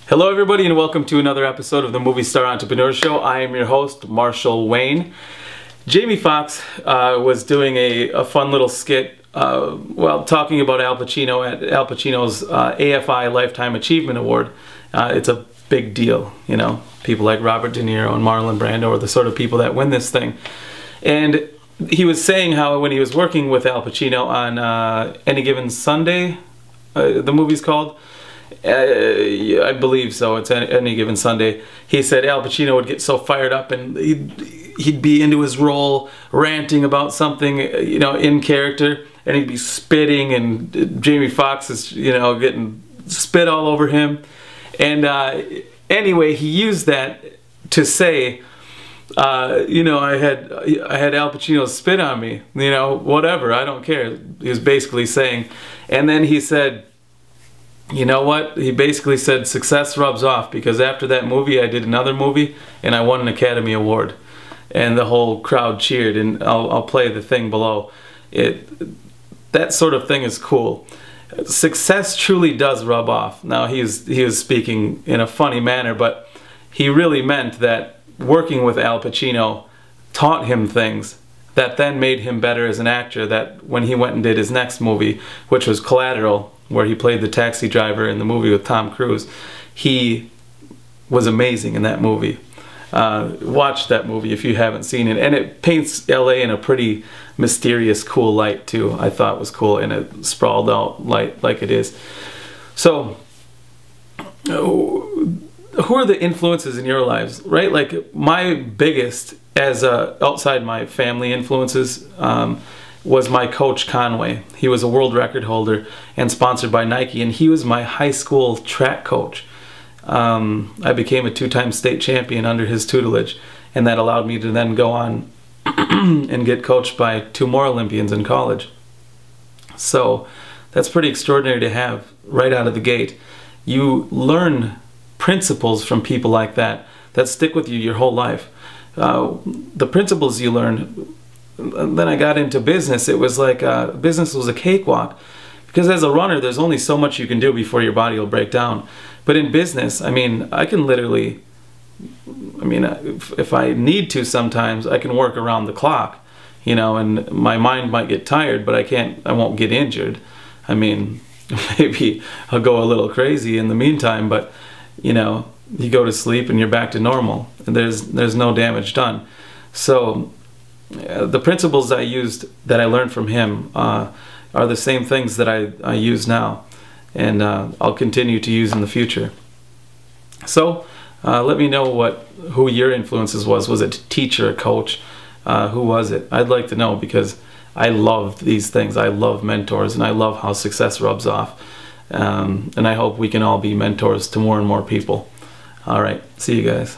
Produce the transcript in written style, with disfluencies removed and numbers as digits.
Hello everybody and welcome to another episode of the Movie Star Entrepreneur Show. I am your host, Marshall Wayne. Jamie Foxx was doing a fun little skit talking about Al Pacino at Al Pacino's AFI Lifetime Achievement Award. It's a big deal, you know. People like Robert De Niro and Marlon Brando are the sort of people that win this thing. And he was saying how when he was working with Al Pacino on Any Given Sunday, the movie's called, I believe so, it's Any Given Sunday, he said Al Pacino would get so fired up and he'd be into his role, ranting about something, you know, in character, and he'd be spitting, and Jamie Foxx is, you know, getting spit all over him. And anyway, he used that to say, you know, I had Al Pacino spit on me, you know, whatever, I don't care. He was basically saying, and then he said, you know what? He basically said success rubs off, because after that movie I did another movie and I won an Academy Award, and the whole crowd cheered. And I'll play the thing below. That sort of thing is cool. Success truly does rub off. Now he was speaking in a funny manner, but he really meant that working with Al Pacino taught him things that then made him better as an actor, that when he went and did his next movie, which was Collateral, where he played the taxi driver in the movie with Tom Cruise, he was amazing in that movie. Watch that movie if you haven't seen it. And it paints LA in a pretty mysterious, cool light too. I thought was cool, in a sprawled out light like it is. So, who are the influences in your lives, right? Like my biggest, as outside my family influences, was my coach Conway. He was a world record holder and sponsored by Nike, and he was my high school track coach. I became a two-time state champion under his tutelage, and that allowed me to then go on and get coached by 2 more Olympians in college. So that's pretty extraordinary to have right out of the gate. You learn principles from people like that that stick with you your whole life. The principles you learn. Then I got into business. It was like business was a cakewalk, because as a runner there's only so much you can do before your body will break down. But in business, I mean, I can literally, I mean, if I need to sometimes, I can work around the clock, you know, and my mind might get tired, but I won't get injured. I mean, maybe I'll go a little crazy in the meantime, but you know, you go to sleep and you're back to normal, and there's no damage done. So the principles I used, that I learned from him, are the same things that I use now, and I'll continue to use in the future. So let me know who your influences was. Was it a teacher, a coach? Who was it? I'd like to know, because I love these things. I love mentors, and I love how success rubs off. And I hope we can all be mentors to more and more people. All right, see you guys.